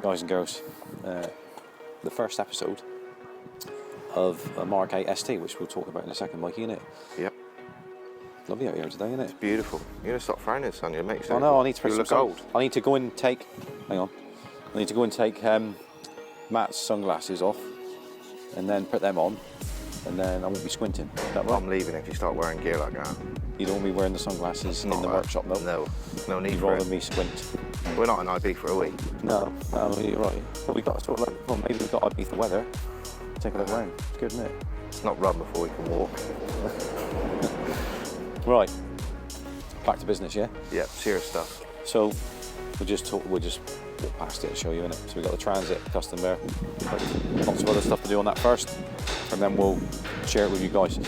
guys and girls, the first episode of a MK8 ST, which we'll talk about in a second, Mikey, innit? Yep. Lovely out here today, innit? It's beautiful. You're going to stop frowning, son, you mate. Oh no, I need to look old. I need to go and take, hang on, I need to go and take Matt's sunglasses off and then put them on, and then I won't be squinting. Is that right? I'm leaving if you start wearing gear like that. You don't want me wearing the sunglasses in the workshop, though? No need You'd for rather it. me squint. We're not an IB for a week. No, you're right. But we've got to sort of like, well, maybe we've got to beat the weather. Take a look around. It's good, isn't it? Let's not run before we can walk. Right. Back to business, yeah? Yeah, serious stuff. So we'll just walk past it and show you, innit? So we've got the Transit custom there. Lots of other stuff to do on that first, and then we'll share it with you guys.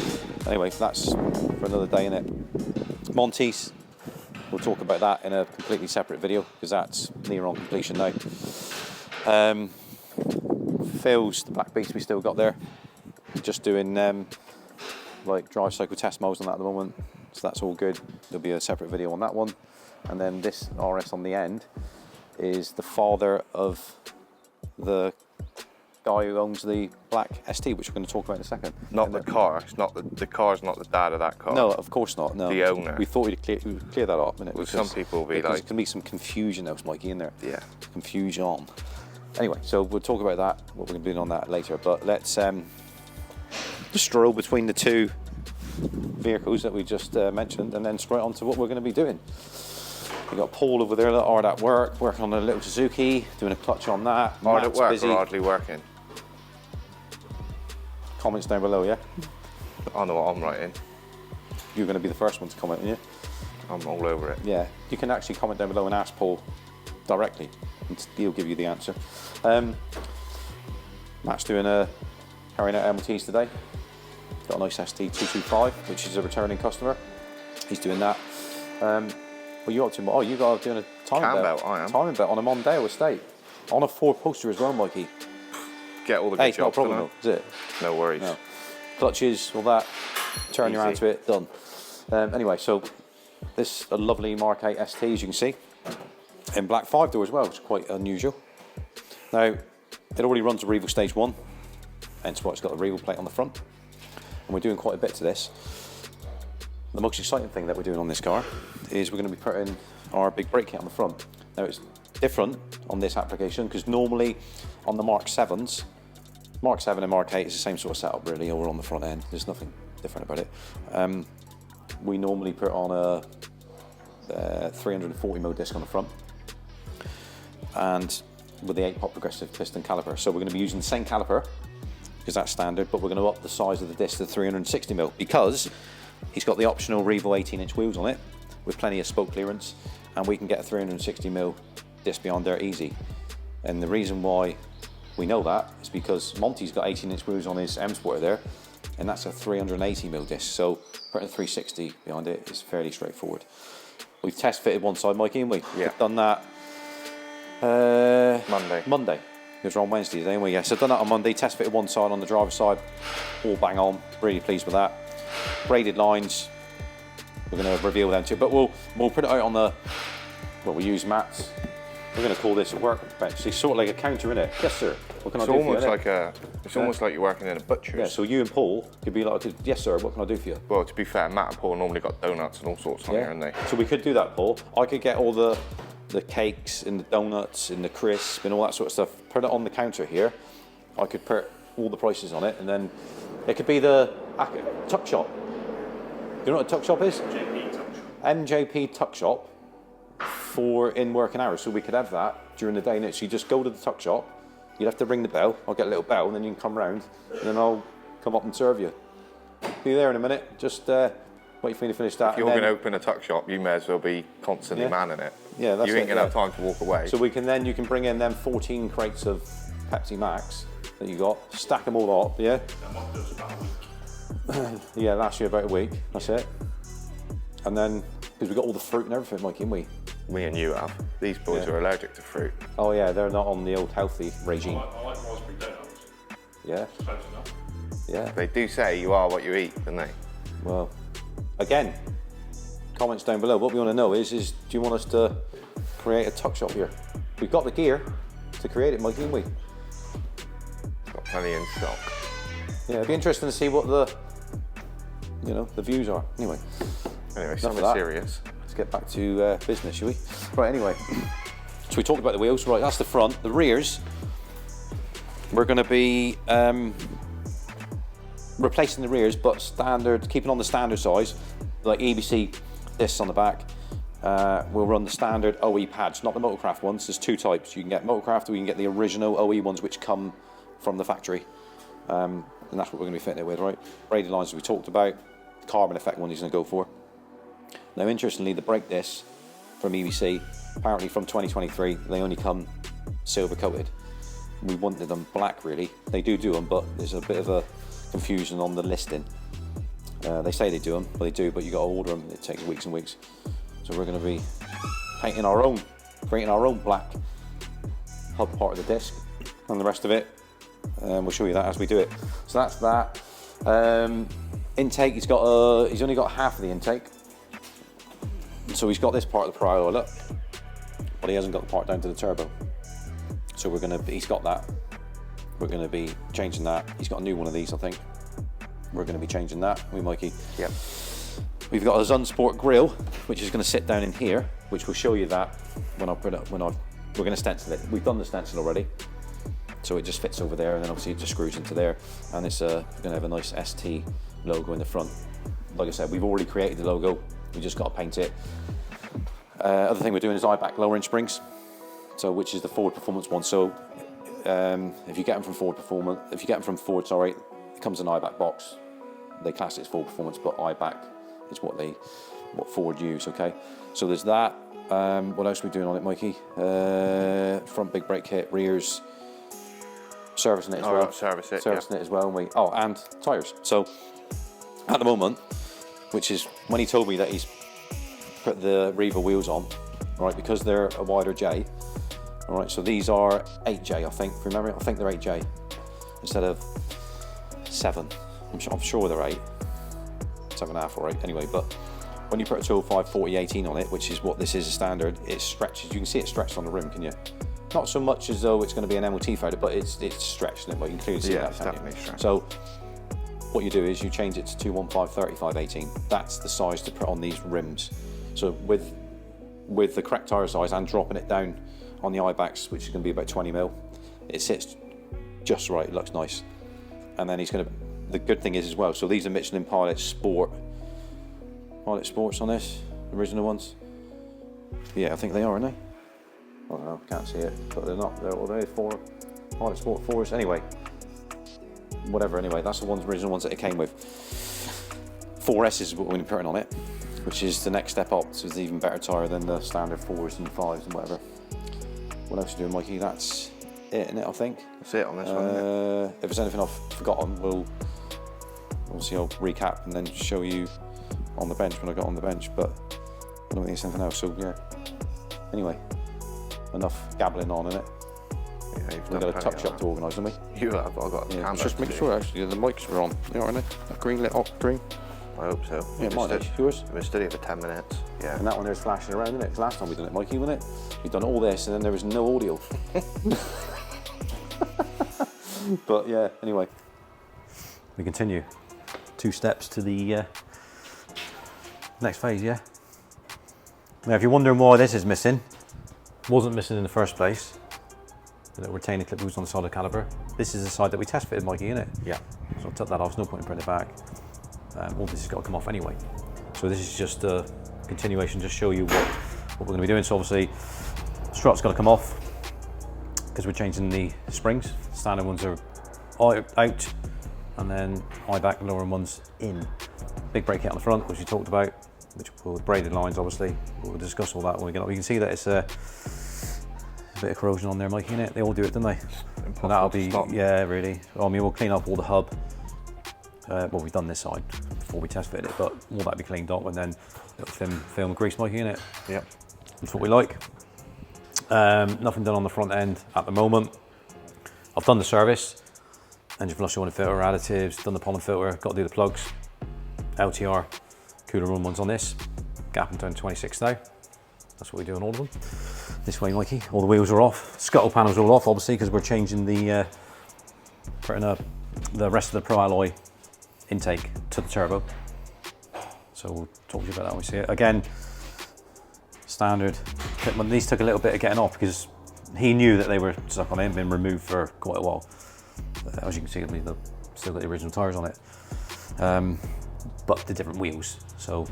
Anyway, that's for another day, innit? Monty's. We'll talk about that in a completely separate video because that's near on completion now. Phil's, the Black Beast we still got there. Just doing like drive cycle test modes on that at the moment. So that's all good. There'll be a separate video on that one. And then this RS on the end is the father of the guy who owns the black ST, which we're going to talk about in a second. Not the car. It's not the car's not the dad of that car. No, of course not. No, the owner. We thought we'd clear that up, innit? Well, some people will be like, there's going to be some confusion else, Mikey, in there. Yeah. Confusion. Anyway, so we'll talk about that. What we're going to be doing on that later. But let's just stroll between the two vehicles that we just mentioned, and then straight on to what we're going to be doing. We've got Paul over there that hard at work, working on a little Suzuki, doing a clutch on that. Hard at work busy. or hardly working? Comments down below, yeah? I know what I'm writing. You're going to be the first one to comment, aren't you? I'm all over it. Yeah, you can actually comment down below and ask Paul directly, and he'll give you the answer. Matt's doing carrying out MOTs today. Got a nice ST225, which is a returning customer. He's doing that. What are you up to? Oh, you got doing a timing belt. I am. Timing belt on a Mondale estate. On a 4-poster as well, Mikey. Get all the good it's not a jobs, problem, though, is it? No worries. No. Clutches, all that. Turn your hand to it, done. Anyway, so this is a lovely MK8 ST, as you can see. In black 5-door as well, which is quite unusual. Now, it already runs a Reval Stage 1, hence why it's got a Reval plate on the front. And we're doing quite a bit to this. The most exciting thing that we're doing on this car is we're going to be putting our big brake kit on the front. Now it's different on this application because normally on the Mark 7s, Mark 7 and Mark 8 is the same sort of setup really, or on the front end. There's nothing different about it. We normally put on a 340mm disc on the front and with the 8-pot progressive piston caliper. So we're going to be using the same caliper because that's standard, but we're going to up the size of the disc to 360mm because he's got the optional Reval 18-inch wheels on it with plenty of spoke clearance, and we can get a 360mm disc beyond there easy. And the reason why we know that is because Monty's got 18-inch wheels on his M Sport there, and that's a 380mm disc, so putting a 360 behind it is fairly straightforward. We've test fitted one side, Mikey, haven't we? Yeah. We've done that Monday. Because we're on Wednesday today, anyway. Yeah, so done that on Monday, test fitted one side on the driver's side, all bang on, really pleased with that. Braided lines, we're going to reveal them too, but we'll put it out on the, well, we use Matt's, we're going to call this a workbench. It's sort of like a counter, isn't it? Yes, sir. What can I do for you? It's almost like you're working in a butcher's. Yeah, so you and Paul could be like, yes, sir, what can I do for you? Well, to be fair, Matt and Paul normally got donuts and all sorts on here, haven't they? So we could do that, Paul. I could get all the cakes and the donuts and the crisp and all that sort of stuff, put it on the counter here. I could put all the prices on it, and then it could be the tuck shop. You know what a tuck shop is? MJP Tuck Shop. MJP Tuck Shop for in working hours. So we could have that during the day. And so you just go to the tuck shop, you'd have to ring the bell. I'll get a little bell, and then you can come round, and then I'll come up and serve you. Be there in a minute. Just wait for me to finish that. If you're going to open a tuck shop, you may as well be constantly manning it. Yeah, that's it. You ain't going to have time to walk away. So you can bring in them 14 crates of Pepsi Max that you got, stack them all up, yeah? That might do us about a week. Yeah, last year about a week, that's it. And then, because we got all the fruit and everything, Mikey, haven't we? Me and you have. These boys are allergic to fruit. Oh yeah, they're not on the old healthy regime. I like raspberry donuts. Yeah, Close enough. yeah. They do say you are what you eat, don't they? Well, again, comments down below. What we want to know is do you want us to create a tuck shop here? We've got the gear, to create it, Mikey, haven't we? Got plenty in stock. Yeah, it'd be interesting to see what the, you know, the views are. Anyway, Anyway, enough something of that. serious. Let's get back to business, shall we? Right, anyway. So we talked about the wheels. Right, that's the front. The rears, we're going to be replacing the rears, but standard, keeping on the standard size, like EBC discs on the back. We'll run the standard OE pads, not the Motorcraft ones. There's two types. You can get Motorcraft, or you can get the original OE ones, which come from the factory. And that's what we're going to be fitting it with, right? Braided lines, as we talked about. The carbon effect one he's going to go for. Now, interestingly, the brake discs from EBC, apparently from 2023, they only come silver coated. We wanted them black, really. They do them, but there's a bit of a confusion on the listing. They say they do them, but they do, but you got to order them. It takes weeks and weeks. So we're going to be painting our own, creating our own black hub part of the disc, and the rest of it. We'll show you that as we do it. So that's that. Intake, he's only got half of the intake. So he's got this part of the pry oil up, but he hasn't got the part down to the turbo. So he's got that. We're gonna be changing that. He's got a new one of these, I think. We're gonna be changing that. We, Mikey. Yep. We've got a Zun Sport grill, which is gonna sit down in here, which will show you that when I put it, we're gonna stencil it. We've done the stencil already. So it just fits over there, and then obviously it just screws into there. And it's gonna have a nice ST logo in the front. Like I said, we've already created the logo. We just got to paint it. Other thing we're doing is eye-back lowering springs, so which is the Ford Performance one. So if you get them from Ford, it comes in an eye-back box. They class it as Ford Performance, but eye-back is what Ford use. Okay, so there's that. What else are we doing on it, Mikey? Front big brake kit, rears, servicing it as well. Servicing it as well. And tyres. So at the moment, which is when he told me that he's put the Riva wheels on, right, because they're a wider J. All right, so these are 8J, I think. Remember, I think they're 8J instead of 7. I'm sure they're 8, 7.5 or 8. Anyway, but when you put a 205 40/18 on it, which is what this is a standard, it stretches. You can see it stretched on the rim, can you? Not so much as though it's going to be an MOT photo, but it's stretched, isn't it? But you can clearly see that. It's definitely stretched. So what you do is you change it to 215 35/18. That's the size to put on these rims. So with the correct tyre size and dropping it down on the eye backs, which is going to be about 20 mil, it sits just right. It looks nice. And then the good thing is as well, so these are Michelin Pilot Sports on this, original ones. Yeah, I think they are, aren't they? I don't know, can't see it, but they're not. They're Pilot Sport 4s. Anyway, whatever. Anyway, that's the original ones that it came with. 4S is what we're putting on it, which is the next step up. So it's an even better tyre than the standard 4s and 5s and whatever. What else are you doing, Mikey? That's it, isn't it, I think? That's it on this one, isn't it? If there's anything I've forgotten, we'll obviously I'll recap and then show you on the bench when I got on the bench, but I don't think there's anything else, so yeah. Anyway, enough gabbling on, innit? Yeah, you've We've done got a plenty touch of up that. to organise, haven't we? You have, I've got the camera. Just make sure actually the mics were on. They are, aren't they? That green lit up green. I hope so. Yeah, it might be. Yours? We've been studying for 10 minutes. Yeah. And that one there's flashing around, isn't it? 'Cause last time we done it, Mikey, wasn't it? We've done all this and then there was no audio. But yeah, anyway. We continue. 2 steps to the next phase, yeah? Now, if you're wondering why this is missing, wasn't missing in the first place. The little retainer clip was on the side of the caliper. This is the side that we test fitted, Mikey, innit? Yeah. So I'll tuck that off, there's no point in putting it back. All this has got to come off anyway. So this is just a continuation, just show you what we're going to be doing. So obviously, the strut's got to come off because we're changing the springs. Standard ones are out, and then high back lowering ones in. Big brake kit on the front, which we talked about, which will braided lines, obviously. We'll discuss all that when we get up. You can see that it's a bit of corrosion on there, Mikey, innit? They all do it, don't they? Impossible And that'll to be, stop. yeah, really. I mean, we'll clean up all the hub. Well, we've done this side before we test fitted it, but all that'll be cleaned up and then little film grease, Mikey, innit? Yep. That's what we like. Nothing done on the front end at the moment. I've done the service, engine flush oil and filter, additives, done the pollen filter, got to do the plugs, LTR, cooler room ones on this. Gap them down to 26 now. That's what we do on all of them. this way, Mikey. All the wheels are off. Scuttle panel's all off, obviously, because we're changing the putting the rest of the Pro Alloy intake to the turbo. So we'll talk to you about that when we see it. Again, standard. These took a little bit of getting off because he knew that they were stuck on it and been removed for quite a while. As you can see, they've still got the original tyres on it, but the different wheels. So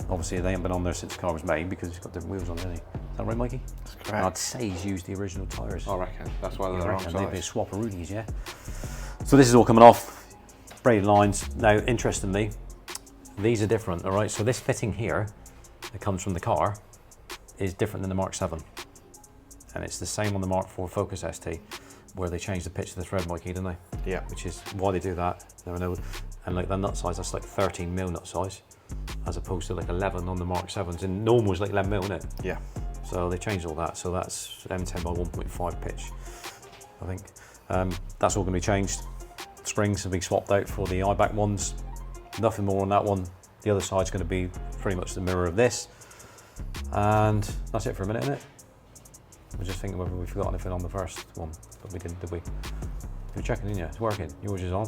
obviously they haven't been on there since the car was made because it's got different wheels on it, hasn't he? Is that right, Mikey? That's correct. I'd say he's used the original tyres. I reckon. That's why they're the wrong They've been size. swap-a-roonies, yeah. So this is all coming off, braided lines. Now, interestingly, these are different, all right? So this fitting here that comes from the car is different than the Mark 7. And it's the same on the Mark 4 Focus ST, where they changed the pitch of the thread, Mikey, didn't they? Yeah. Which is why they do that, never know. And like the nut size, that's like 13mm nut size, as opposed to like 11 on the Mark 7s. And normal is like 11mm, isn't it? Yeah. So they changed all that. So that's M10 by 1.5 pitch, I think. That's all gonna be changed. Springs have been swapped out for the eye-back ones. Nothing more on that one. The other side's gonna be pretty much the mirror of this. And that's it for a minute, isn't it? We're just thinking whether we forgot anything on the first one, but we didn't, did we? You were checking, didn't you? It's working. Yours is on.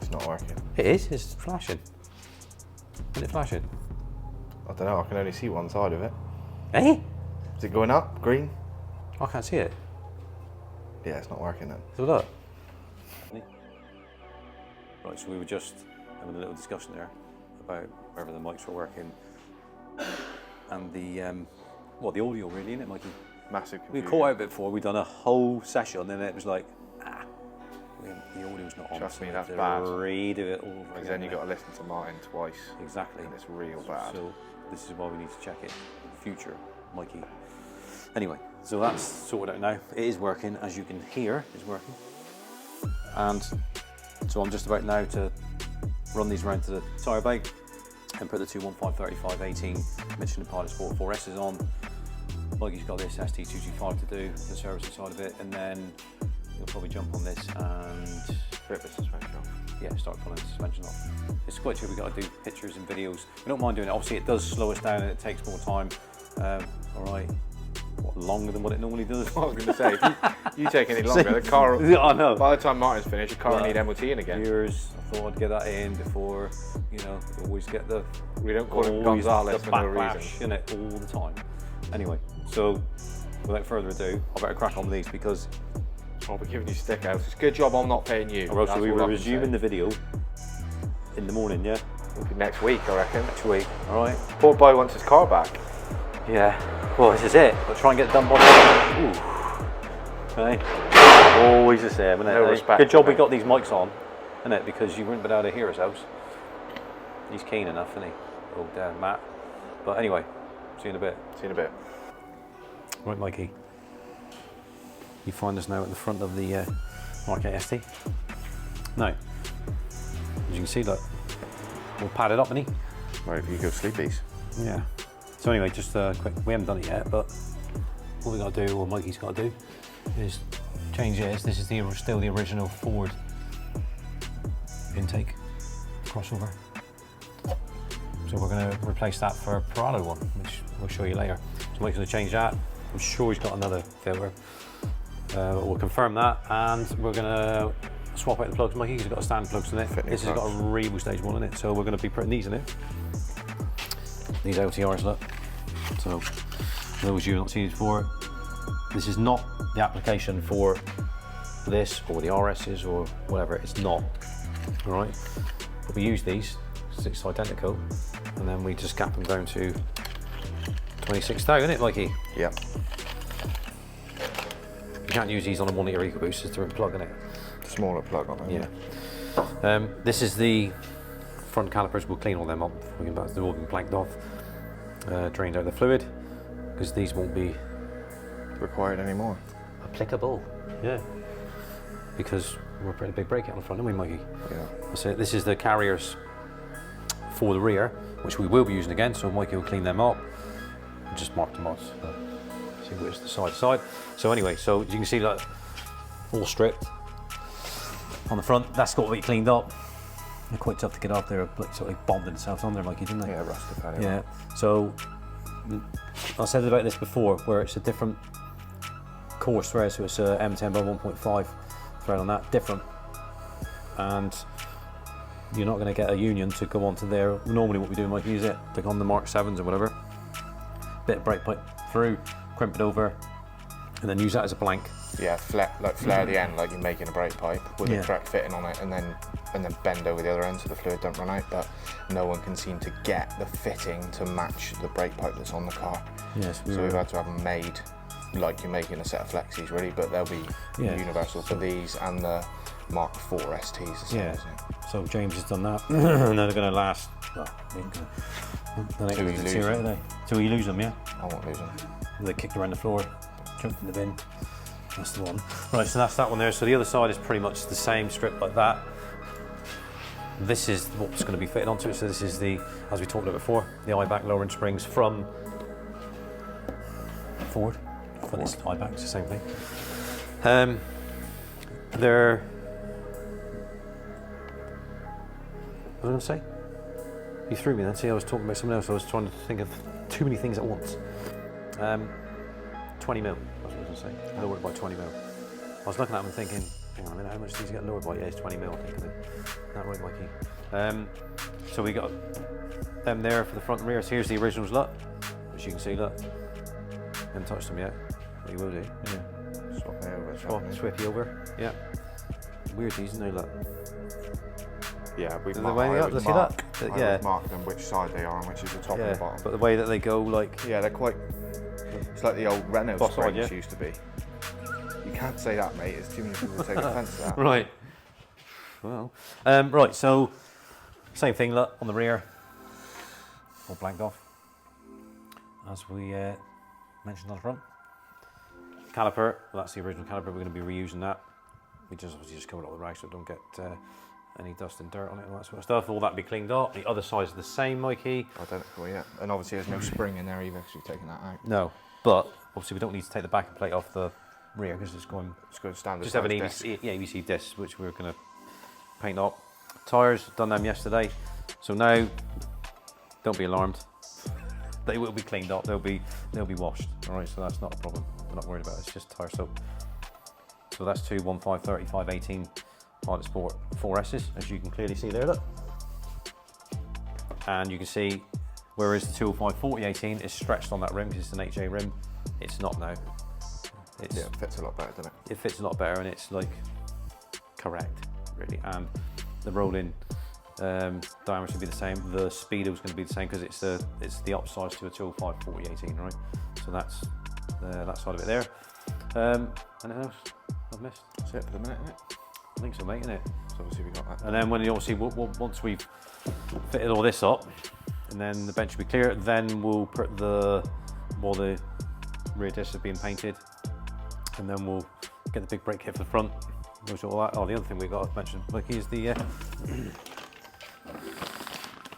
It's not working. It is. It's flashing. Isn't it flashing? I don't know. I can only see one side of it. Eh? Is it going up? Green? I can't see it. Yeah, it's not working then. So look. Right, so we were just having a little discussion there about whether the mics were working and the the audio really, isn't it, Mikey? Massive We confusion. caught out before. We'd done a whole session and it was like, the audio's not on. Trust me, so we that's have to bad. read it all over Because again. then you've got to listen to mine twice. Exactly. And it's real bad. So this is why we need to check it in the future, Mikey. Anyway, so that's sorted out now. It is working, as you can hear, it's working. And so I'm just about now to run these around to the tyre bank and put the 215/35/18 Michelin Pilot Sport 4S's on. Mikey's got this ST225 to do, the servicing side of it, and then you'll probably jump on this and Rip the suspension off. yeah, start pulling the suspension off. It's quite true, we've got to do pictures and videos. We don't mind doing it. Obviously it does slow us down and it takes more time. All right, what, longer than what it normally does? I was going to say, if you take any longer, the car, Yeah, I know. by the time Martin's finished, the car will Well, need MOT in again. Years, I thought I'd get that in before, you know, always get the We don't call him always Gonzalez the for no backlash reason. in it all the time. Anyway, so without further ado, I better crack on with these because I'll be giving you stick outs. It's a good job I'm not paying you. or else That's we all were I can resuming say. the video in the morning, yeah? It'll be next week, I reckon. Next week, all right? Poor boy wants his car back. Yeah, well, this is it. But try and get it done by Ooh. Right. Always the same, isn't it? No eh? respect, Good job we mate. got these mics on, isn't it? Because you wouldn't been able to hear us out. He's keen enough, isn't he? Old Matt. But anyway, see you in a bit. See you in a bit. Right, Mikey. You find us now at the front of the Mark 8 ST. Now, as you can see, look, all padded up, isn't he? Right, you go sleepies. Yeah. So anyway, just quick, we haven't done it yet, but what we got to do, or Mikey's got to do, is change this. This is still the original Ford intake crossover. So we're going to replace that for a Prado one, which we'll show you later. So Mike's going to change that. I'm sure he's got another filter. We'll confirm that, and we're going to swap out the plugs. Mikey's got a stand plugs in it. Fitting This has got a Revo stage 1 in it, so we're going to be putting these in it. These LTRs, look. So, for those of you who have not seen it before, this is not the application for this or the RSs or whatever. It's not. All right. But we use these, 6 identical, and then we just gap them down to 26,000, isn't it, Mikey? Yep. You can't use these on a 1 litre EcoBoost, it's a different plug in it. Smaller plug on it. Yeah. This is the front calipers. We'll clean all them up. They've all been planked off, drained out the fluid, because these won't be Required anymore. applicable. Yeah. Because we're putting a big brake out on the front, aren't we, Mikey? Yeah. That's it. This is the carriers for the rear, which we will be using again. So Mikey will clean them up and just mark them off. So see which the side to side. So anyway, so as you can see, like all stripped on the front. That's got to be cleaned up. They're quite tough to get up there. Like, sort of bombed themselves on there, Mikey, didn't they? Yeah, rusted panel. Yeah. So I said about this before, where it's a different coarse thread, so it's a M10 by 1.5 thread on that, different. And you're not going to get a union to go onto there. Normally what we do, Mike, use it like on the Mark 7s or whatever. Bit of brake pipe through, crimp it over, and then use that as a blank. Yeah, flare the end like you're making a brake pipe with the correct fitting on it, and then bend over the other end so the fluid don't run out. But no one can seem to get the fitting to match the brake pipe that's on the car. Yes, so we've had to have them made like you're making a set of Flexis really, but they'll be universal for these and the Mark 4 STs. Yeah. So James has done that, and they're going to last. Well, they're not going to deteriorate, are they? Till you lose them, yeah. I won't lose them. They kicked around the floor, jumped in the bin. That's the one. Right, so that's that one there. So the other side is pretty much the same strip like that. This is what's going to be fitted onto it. So this is the, as we talked about before, the eye-back lowering springs from Ford. But it's eye-back, it's the same thing. They're, what was I going to say? You threw me then. See, I was talking about something else. I was trying to think of too many things at once. 20 mil, that's what I was going to say. Lowered by 20 mil. I was looking at them and thinking, hang on a minute, how much do these get lowered by? Yeah, it's 20 mil, I think. That right, Mikey? So we got them there for the front and rear. So here's the originals, look. As you can see, look. Haven't touched them yet. But you will do. Yeah. Swap me over. Swap you over. Yeah. Weird these, isn't they? Look. Yeah, we've the way up, let's see that. Yeah. Marked them which side they are and which is the top and the bottom. But the way that they go, like. Yeah, they're quite. It's like the old Renault Boss springs side, used to be. You can't say that, mate. It's too many people who take offence to that. Right. Well. Right. So same thing. Look on the rear. All blanked off. As we mentioned on the front. Caliper. Well, that's the original caliper. We're going to be reusing that. We just obviously just covered all the rags so don't get any dust and dirt on it and all that sort of stuff. All that be cleaned up. The other side's the same, Mikey. Identical, yeah. And obviously there's no spring in there either because we've taken that out. No, but obviously we don't need to take the backing plate off the rear because it's going. It's good standard. Just have an EBC disc, which we're going to paint up. Tyres, done them yesterday. So now, don't be alarmed. They will be cleaned up. They'll be washed. All right, so that's not a problem. We're not worried about it. It's just tyre soap. So that's two 15, 35, 18 Pilot Sport 4Ss, as you can clearly see there, look. And you can see, whereas the 205 40 18 is stretched on that rim because it's an HA rim, it's not now. Yeah, it fits a lot better, doesn't it? It fits a lot better and it's like correct, really. And the rolling diameter should be the same. The speedo is going to be the same because it's the upsize to a 205 40 18, right? So that's that side of it there. Anything else I've missed? That's it for the minute, isn't it? I think so, mate, isn't it? So obviously we got that. And then when you obviously once we've fitted all this up, and then the bench will be clear, then we'll put the rear discs are being painted, and then we'll get the big brake kit for the front. All that. Oh, the other thing we got to mention, Mikey, is the.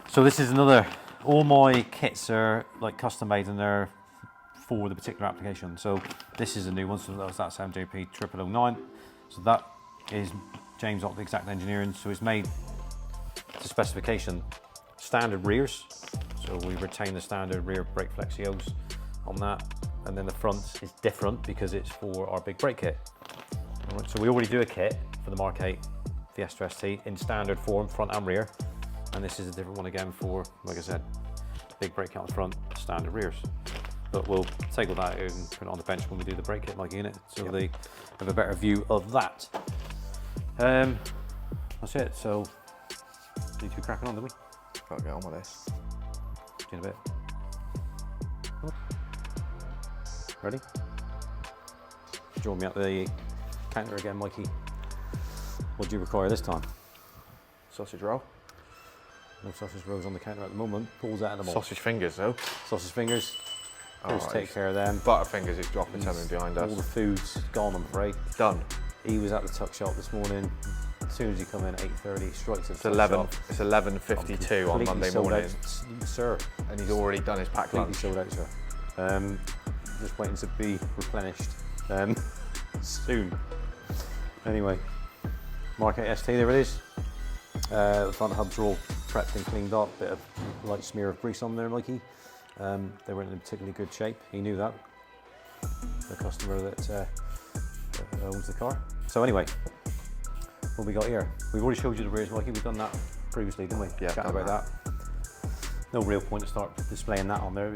So this is another. All my kits are like custom made, and they're for the particular application. So this is a new one. So that's MJP 0009. So that is James Ott Exact Engineering. So it's made to specification, standard rears. So we retain the standard rear brake flexios on that, and then the front is different because it's for our big brake kit. All right, so we already do a kit for the Mark 8 Fiesta ST in standard form, front and rear, and this is a different one again for, like I said, big brake kit on the front, standard rears. But we'll take all that out and put it on the bench when we do the brake kit, Mikey, in it, so they have a better view of that. That's it. So need to be cracking on, don't we? Gotta get on with this. See you in a bit. Ready? Draw me up the counter again, Mikey. What do you require this time? Sausage roll. No sausage rolls on the counter at the moment. Pulls out of them all. Sausage fingers though. Sausage fingers. Just take care of them. Butterfingers is dropping something behind us. All the food's gone, I'm afraid. Done. He was at the tuck shop this morning. As soon as he come in at 8:30, straight to the tuck shop. It's 11:52 on Monday morning. Out, sir. And he's already done his packed lunch. Completely sold out, sir. Just waiting to be replenished soon. Anyway, Mark 8 ST, there it is. The front hubs are all prepped and cleaned up. Bit of light smear of grease on there, Mikey. They weren't in particularly good shape. He knew that. The customer that owns the car. So anyway, what we got here? We've already showed you the rears, Mikey. We've done that previously, didn't we? Yeah, Chatted done about that. No real point to start displaying that on there.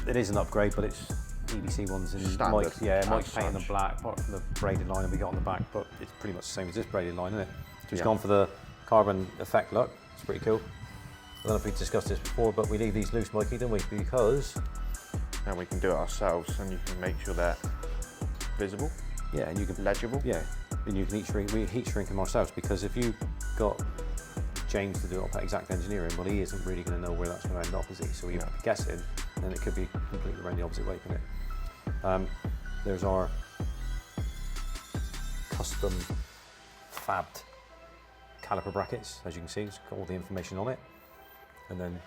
It is an upgrade, but it's EBC ones in Standard, Mike's painting them black, apart from the braided line that we got on the back, but it's pretty much the same as this braided line, isn't it? So he's gone for the carbon effect look. It's pretty cool. I don't know if we discussed this before, but we leave these loose, Mikey, don't we? Because And we can do it ourselves, and you can make sure they're visible, yeah, and you can legible. yeah, and you can heat shrink them ourselves, because if you got James to do it up at Exact Engineering, well, he isn't really going to know where that's going to end up, is he? So you're guessing, and it could be completely around the opposite way, couldn't it? There's our custom fabbed caliper brackets, as you can see. It's got all the information on it, and then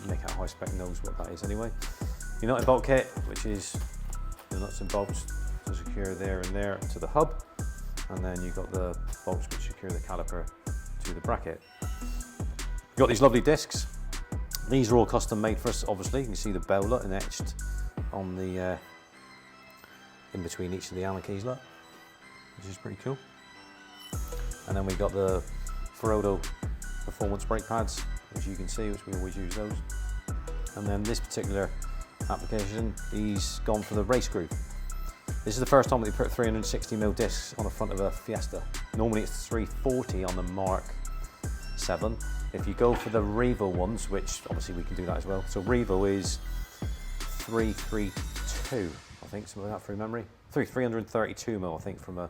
make out high spec knows what that is anyway. Your nut and bolt kit, which is the nuts and bolts to secure there and there to the hub, and then you've got the bolts which secure the caliper to the bracket. You've got these lovely discs. These are all custom made for us, obviously. You can see the bell lot and etched on the in between each of the Allen keys lot, which is pretty cool. And then we got the Ferodo performance brake pads, which you can see, which we always use those. And then this particular application, he's gone for the race groove. This is the first time that we put 360mm discs on the front of a Fiesta. Normally it's 340 on the Mark 7. If you go for the Revo ones, which obviously we can do that as well. So Revo is 332, I think, something like that from memory. 332mm, I think, from a,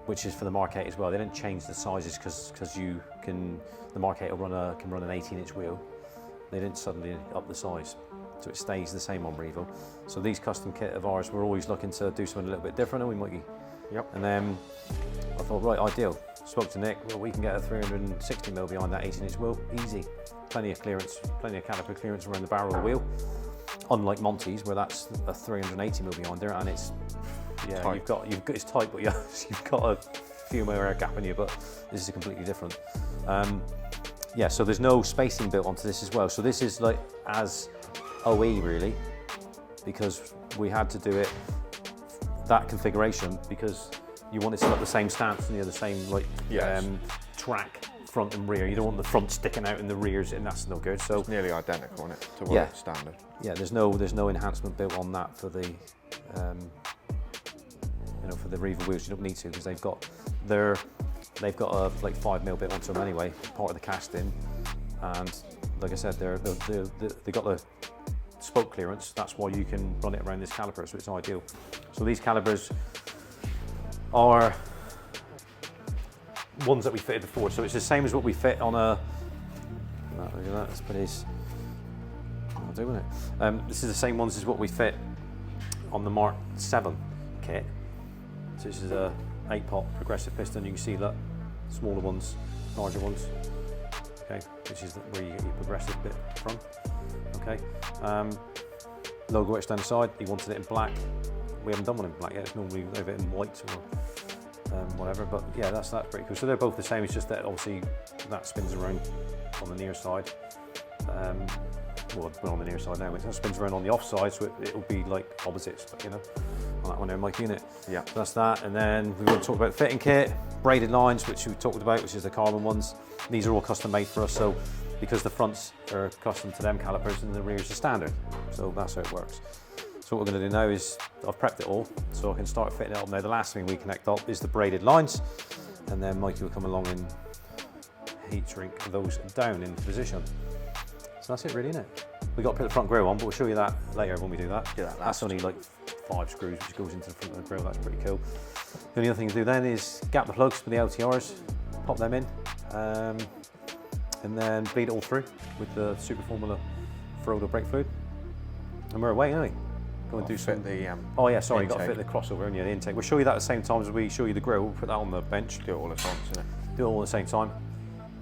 which is for the Mark 8 as well. They didn't change the sizes because you can, the Mark 8 will can run an 18-inch wheel. They didn't suddenly up the size, so it stays the same on Revo. So these custom kit of ours, we're always looking to do something a little bit different, aren't we, Mikey? Yep. And then I thought, right, ideal. Spoke to Nick, well, we can get a 360mm behind that 18-inch wheel, easy. Plenty of clearance, plenty of caliper clearance around the barrel of the wheel. Unlike Monty's, where that's a 380mm behind there, and it's, yeah, tight. you've got it's tight, but you've got a few more air gap in you, but this is completely different. Yeah, so there's no spacing built onto this as well. So this is like as OE really, because we had to do it that configuration because you want it to have the same stance and the same like track front and rear. You don't want the front sticking out in the rears, and that's no good. So It's nearly identical on it to what it's standard. yeah, there's no enhancement built on that for the for the Revo wheels. You don't need to, because they've got a like 5mm bit onto them anyway, part of the casting, and like I said, they got the spoke clearance. That's why you can run it around this caliper, so it's ideal. So these calipers are ones that we fitted before, so it's the same as what we fit on a. Look at that, let's put his. I'll do it. This is the same ones as what we fit on the Mark 7 kit. So this is a 8-pot progressive piston. You can see that smaller ones, larger ones. Okay, which is where you get your progressive bit from. Okay, logo etched down the side. He wanted it in black. We haven't done one in black yet. It's normally over in white or whatever. But yeah, that's pretty cool. So they're both the same. It's just that obviously that spins around on the near side. Well, we're on the near side now. It spins around on the off side, so it'll be like opposites, you know, on that one there, Mike, unit. Yeah. So that's that. And then we want to talk about the fitting kit, braided lines, which we talked about, which is the carbon ones. These are all custom made for us. So because the fronts are custom to them calipers and the rears are standard. So that's how it works. So what we're going to do now is, I've prepped it all, so I can start fitting it up now. The last thing we connect up is the braided lines, and then Mikey will come along and heat shrink those down into position. So that's it really, isn't it? We've got to put the front grille on, but we'll show you that later when we do that. Yeah, that's only like 5 screws, which goes into the front of the grille. That's pretty cool. The only other thing to do then is gap the plugs with the LTRs, pop them in, and then bleed it all through with the Super Formula Ferodo brake fluid. And we're away, aren't we? Go and do some. Oh yeah, sorry, you've got to fit the crossover and the intake. We'll show you that at the same time as we show you the grille. We'll put that on the bench. Do it all at once, isn't it? Do it all at the same time,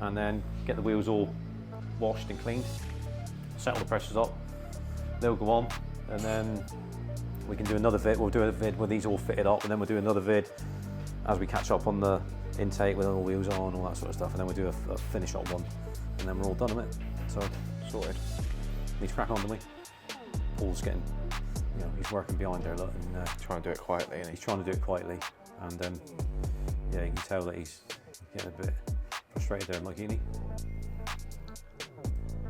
and then get the wheels all washed and cleaned. Set all the pressures up. They'll go on, and then we can do another vid. We'll do a vid where these all fitted up, and then we'll do another vid as we catch up on the intake with all the wheels on, all that sort of stuff, and then we'll do a finish up one, and then we're all done with it. So Sorted. need to crack on, don't we? Paul's getting you know, he's working behind there, look, and Trying to do it quietly, and he's trying to do it quietly, and yeah, you can tell that he's getting a bit frustrated there, Mikey, isn't he?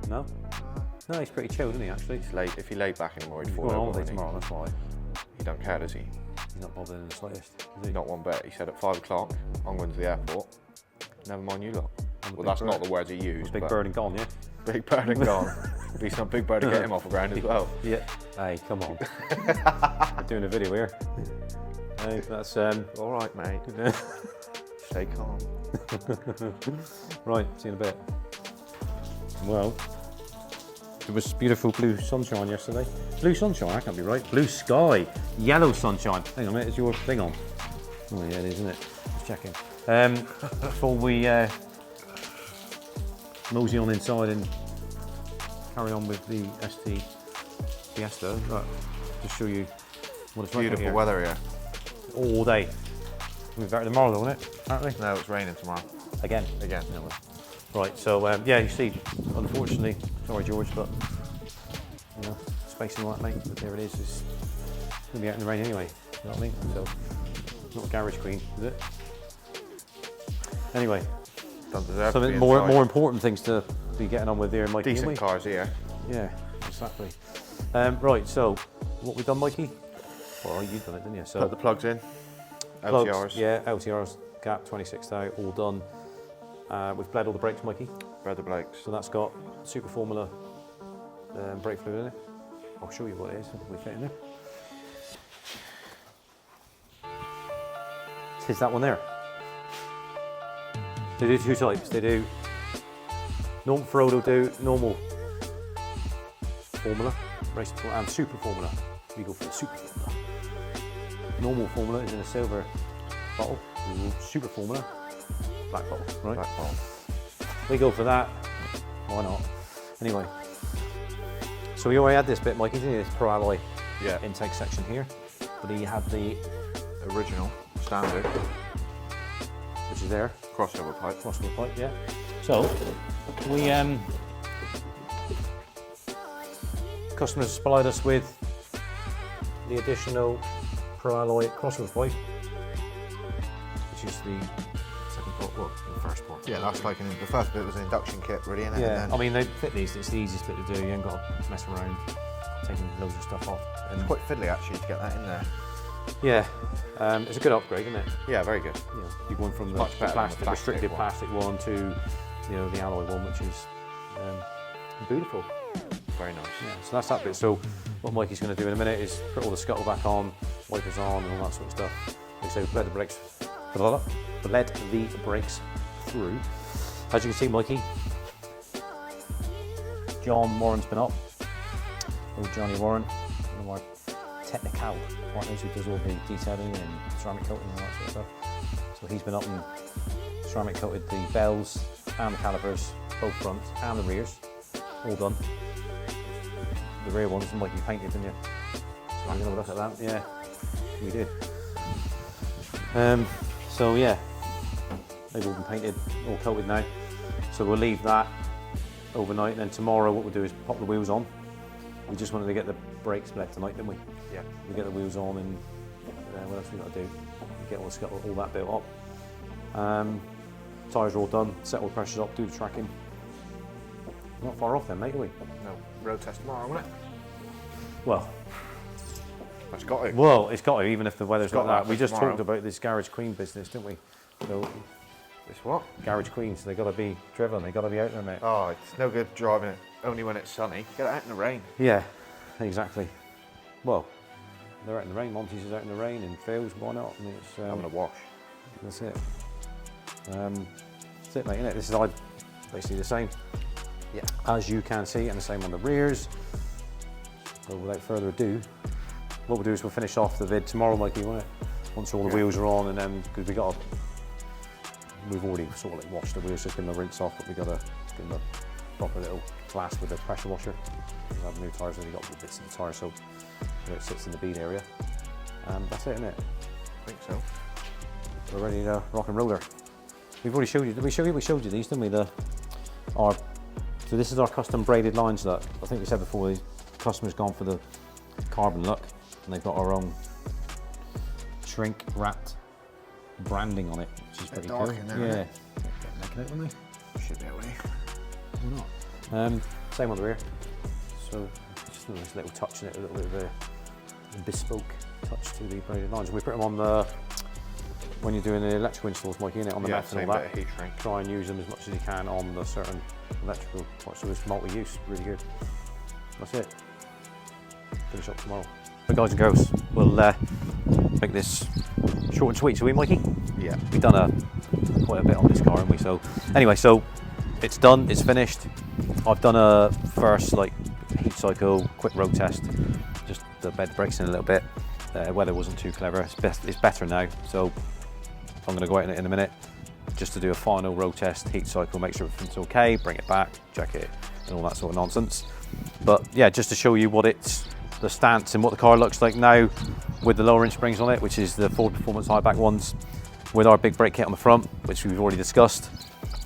No? No, he's pretty chilled, isn't he, actually? If he laid back anymore, he'd He's fall going on over. holiday wouldn't tomorrow, that's why. He don't care, does he? He's not bothered in the slightest, is he? Not one bit. He said at 5 o'clock, I'm going to the airport. Never mind you lot. I'm a Well, big that's bird. not the words he used. Big but bird and gone, yeah? Big bird and gone. Be some big bird to get him off the ground as well. Yeah. Hey, come on. We're doing a video here. Hey, that's All right, mate. Stay calm. right. See you in a bit. Well, it was beautiful blue sunshine yesterday. Blue sunshine, that can't be right. Blue sky, yellow sunshine. Hang on a minute, is your thing on? Oh yeah, it is, isn't it? Just checking. Before we mosey on inside and carry on with the ST Fiesta, right, just show you what it's like out Beautiful here. weather here. All day. It'll be better tomorrow though, won't it? Apparently. No, it's raining tomorrow. Again. Again. Yeah, well. Right, so yeah, you see, unfortunately, sorry George, but you know, spacing like that, mate, but there it is. It's gonna be out in the rain anyway, you know what I mean? So, not a garage queen, is it? Anyway, Don't deserve to something be more inside. important things to be getting on with here, Mikey. Decent haven't cars here. we? Yeah, exactly. Right, so what we've done, Mikey? Well, you done it, didn't you? So Put the plugs in. plugs, LTRs. yeah, LTRs, gap 26 out, all done. We've bled all the brakes, Mikey. Brother Blakes. So that's got Super Formula brake fluid in it. I'll show you what it is. We fit in there. Is that one there? They do two types. They do normal Frodo do normal formula, race and super formula. We go for the super formula. Normal formula is in a silver bottle. Super formula, black bottle, right? Black ball. We go for that. Why not? Anyway, so we already had this bit, Mikey, didn't you? This Pro Alloy Yeah. intake section here, but he had the Original. Standard. which is there. Crossover pipe. Crossover pipe, yeah. So we customers supplied us with the additional Pro Alloy crossover pipe, which is the second port, well, the first port. Yeah, that's like the first bit was an induction kit, really, isn't it? Yeah, And I then mean they fit these. It's the easiest bit to do. You ain't got to mess around taking loads of stuff off. And it's quite fiddly actually to get that in there. yeah, it's a good upgrade, isn't it? Yeah, very good. You know, you're going from the much better than the plastic, plastic restricted one. plastic one to, you know, the alloy one, which is beautiful. Very nice. Yeah, so that's that bit. So what Mikey's going to do in a minute is put all the scuttle back on, wipers on, and all that sort of stuff. Like I say, bled the brakes, bled the brakes through. As you can see, Mikey, John Warren's been up. Old Johnny Warren, one of our technical partners who does all the detailing and ceramic coating and all that sort of stuff. So he's been up and ceramic coated the bells and the calipers, both fronts and the rears, all done. The rear ones, Mikey painted, didn't you? So we're gonna have a look at that. Yeah, we did. So yeah, they've all been painted, all coated now. So we'll leave that overnight, and then tomorrow what we'll do is pop the wheels on. We just wanted to get the brakes bled tonight, didn't we? Yeah. We get the wheels on, and what else we got to do? We get all the scuttle, all that built up. Tyres are all done. Set all the pressures up. Do the tracking. Not far off then, mate, are we? No, road test tomorrow, won't it? Well, That's got it. well, it's got to, even if the weather's got like that. that We for just tomorrow. talked about this Garage Queen business, didn't we? So, This what? Garage Queens, they got to be driven. They got to be out there, mate. Oh, it's no good driving it only when it's sunny. Get it out in the rain. Yeah, exactly. Well, they're out in the rain. Monty's is out in the rain, and Phil's, why not? I mean, it's I'm gonna wash. that's it. That's it, mate. Isn't it? This is basically the same. Yeah. As you can see, and the same on the rears. So without further ado, what we'll do is we'll finish off the vid tomorrow, Mikey, won't it? Once all the Yeah. wheels are on, and then because we've already sort of like washed the wheels, just give them a rinse off, but we got to give them a proper little glass with a pressure washer. We have new tyres, and we got the bits of the tyre, so where it sits in the bead area. That's it, isn't it? I think so. We're ready to rock and roller. We've already showed you. Did we show you? We showed you these, didn't we? So this is our custom braided lines. That I think we said before. The customer's gone for the carbon look. and they've got our own shrink wrapped branding on it, which is pretty dark cool. in there, Yeah, isn't it? making it, wouldn't they? Should be able to. Or not. Same on the rear. So just a nice little touch in it, a little bit of a bespoke touch to the braided lines. We put them on the, when you're doing the electrical installs, Mikey, in it on the mats and all that. Heat shrink. Try and use them as much as you can on the certain electrical parts. So it's multi-use, really good. That's it. Finish up tomorrow. But guys and girls, we'll make this short and sweet, shall we, Mikey? Yeah. We've done quite a bit on this car, haven't we? So anyway, so it's done, it's finished. I've done a first like heat cycle, quick road test, just the bed brakes in a little bit. Weather wasn't too clever, it's better now. So I'm gonna go out in it in a minute, just to do a final road test, heat cycle, make sure everything's okay, bring it back, check it, and all that sort of nonsense. But yeah, just to show you what it's, the stance and what the car looks like now with the lower inch springs on it, which is the Ford Performance high back ones, with our big brake kit on the front, which we've already discussed,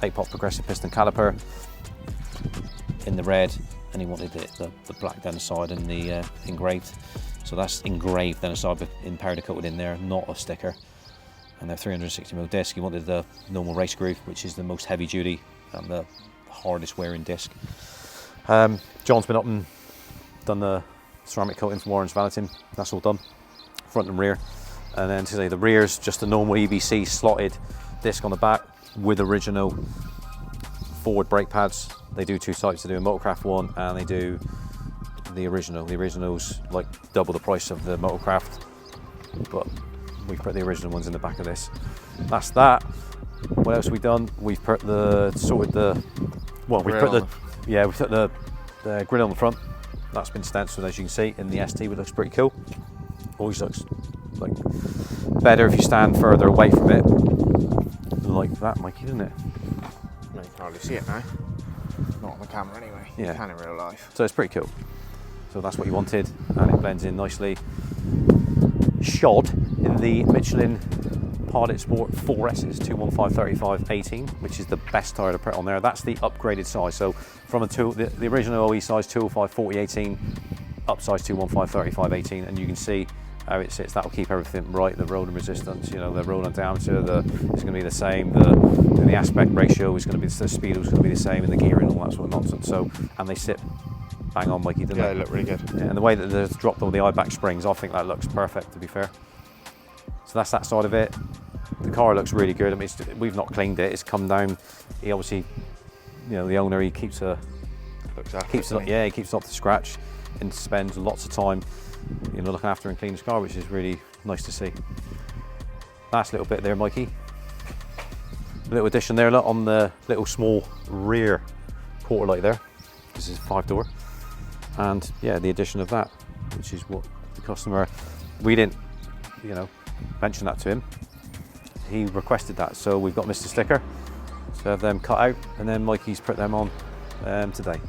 8-pot progressive piston caliper in the red, and he wanted the black down the side and the engraved. So that's engraved down the side, but in powder coated in there, not a sticker. And they're 360mm disc. He wanted the normal race groove, which is the most heavy duty and the hardest wearing disc. John's been up and done the ceramic coating from Warren's Valeting. That's all done, front and rear. And then today the rear's just a normal EBC slotted disc on the back with original forward brake pads. They do two types. They do a Motorcraft one and they do the original. The original's like double the price of the Motorcraft, but we've put the original ones in the back of this. That's that. What else have we done? We've put the sorted the, well, we put the, yeah, we put the grill on the front. That's been stenciled, as you can see, in the ST, which looks pretty cool. Always looks like better if you stand further away from it, like that, Mikey, doesn't it? You can hardly see it now. Not on the camera anyway. Yeah. You can in real life. So it's pretty cool. So that's what you wanted, and it blends in nicely. Shod in the Michelin Pilot Sport 4S's 215/35/18, which is the best tyre to put on there. That's the upgraded size. So from the original OE size 205/40/18, upsize 215/35/18, and you can see how it sits. That'll keep everything right. The rolling resistance, you know, the rolling diameter, it's going to be the same. The aspect ratio is going to be, the speed is going to be the same, and the gearing and all that sort of nonsense. So, and they sit bang on, Mikey, don't Yeah, they? they look really good. Yeah, and the way that they've dropped all the eye-back springs, I think that looks perfect, to be fair. So that's that side of it. The car looks really good. I mean, we've not cleaned it. It's come down. He obviously, you know, the owner, he keeps it, yeah, he keeps it up to scratch, and spends lots of time, you know, looking after and cleaning his car, which is really nice to see. Last little bit there, Mikey. A little addition there, look, on the little small rear quarter light there. This is 5-door. And yeah, the addition of that, which is what the customer, we didn't, you know, mention that to him. He requested that, so we've got Mr. Sticker to have them cut out, and then Mikey's put them on today.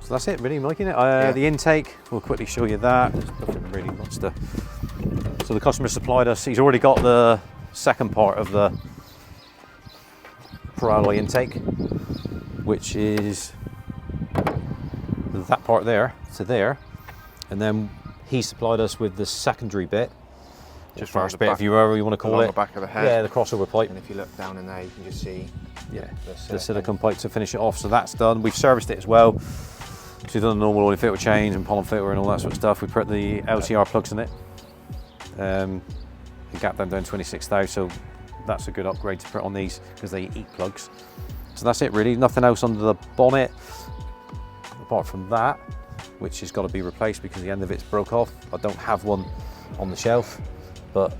So that's it, really, Mikey. Yeah. The intake, we'll quickly show you that. There's nothing really much to. So the customer supplied us. He's already got the second part of the Pro Alloy intake, which is that part there to there, and then he supplied us with the secondary bit, just first bit, if you ever you want to call it, the back of the head. Yeah, the crossover pipe. And if you look down in there, you can just see, yeah, the silicone pipe to finish it off. So that's done. We've serviced it as well. So we've done a normal oil filter change and pollen filter and all that sort of stuff. We put the LCR plugs in it. And gap them down 26 thou. So that's a good upgrade to put on these because they eat plugs. So that's it, really. Nothing else under the bonnet apart from that, which has got to be replaced because the end of it's broke off. I don't have one on the shelf, but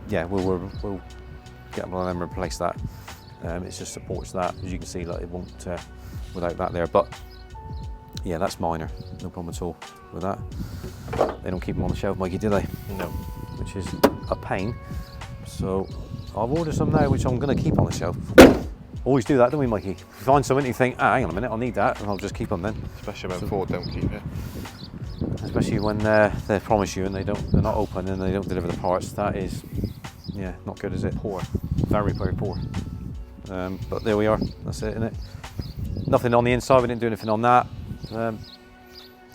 yeah, we'll get one of them and replace that. It just supports that, as you can see, like it won't without that there. But yeah, that's minor, no problem at all with that. They don't keep them on the shelf, Mikey, do they? No. Which is a pain. So I've ordered some now, which I'm going to keep on the shelf. Always do that, don't we, Mikey? If you find something, you think, hang on a minute, I'll need that, and I'll just keep them then. Especially when Ford don't keep it. Especially when they promise you and they're not open and they don't deliver the parts. That is, yeah, not good, is it? Poor, very, very poor. But there we are. That's it, isn't it? Nothing on the inside. We didn't do anything on that. The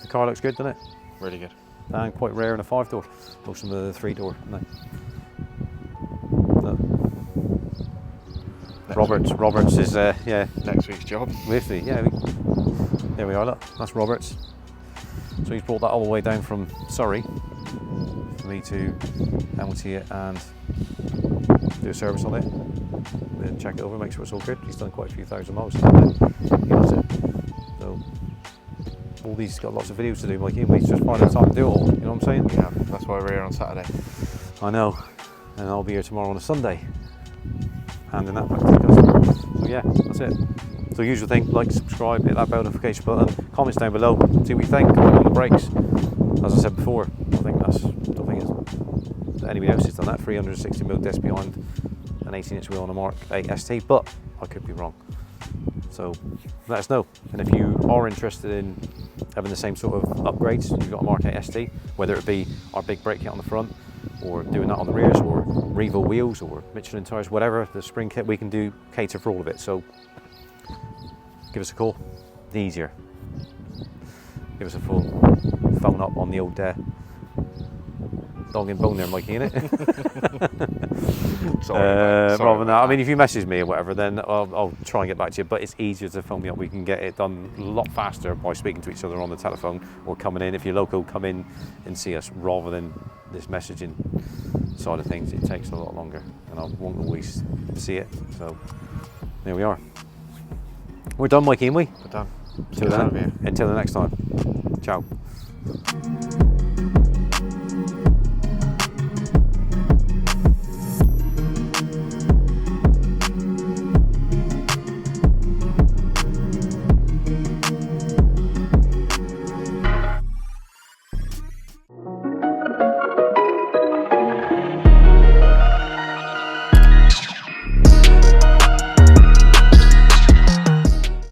car looks good, doesn't it? Really good. and quite rare in a 5-door. Most of them are the 3-door. No. Roberts is yeah. Next week's job. Literally, yeah. There we are. Look, that's Roberts. So he's brought that all the way down from Surrey for me to empty it and do a service on it. Then check it over, make sure it's all good. He's done quite a few thousand miles. He loves it. So all these got lots of videos to do, like him. He's just finding time to do it all. You know what I'm saying? Yeah, that's why we're here on Saturday. I know, and I'll be here tomorrow on a Sunday, handing that back to the customer. So yeah, that's it. So usual thing, like, subscribe, hit that bell notification button, comments down below, see what you think on the brakes. As I said before, I think anybody else has done that. 360mm disc behind an 18-inch wheel on a Mark 8 ST, but I could be wrong. So let us know. And if you are interested in having the same sort of upgrades, you've got a Mark 8 ST, whether it be our big brake kit on the front, or doing that on the rears, or Revo wheels, or Michelin tyres, whatever, the spring kit, we can do cater for all of it. So give us a call, the easier. Give us a full phone up on the old dog and bone there, Mikey, innit? Sorry rather than that, I mean, if you message me or whatever, then I'll try and get back to you, but it's easier to phone me up. We can get it done a lot faster by speaking to each other on the telephone, or coming in. If you're local, come in and see us, rather than this messaging side of things. It takes a lot longer, and I won't always see it. So there we are. We're done, Mikey, ain't we? We're done. Until the next time. Ciao.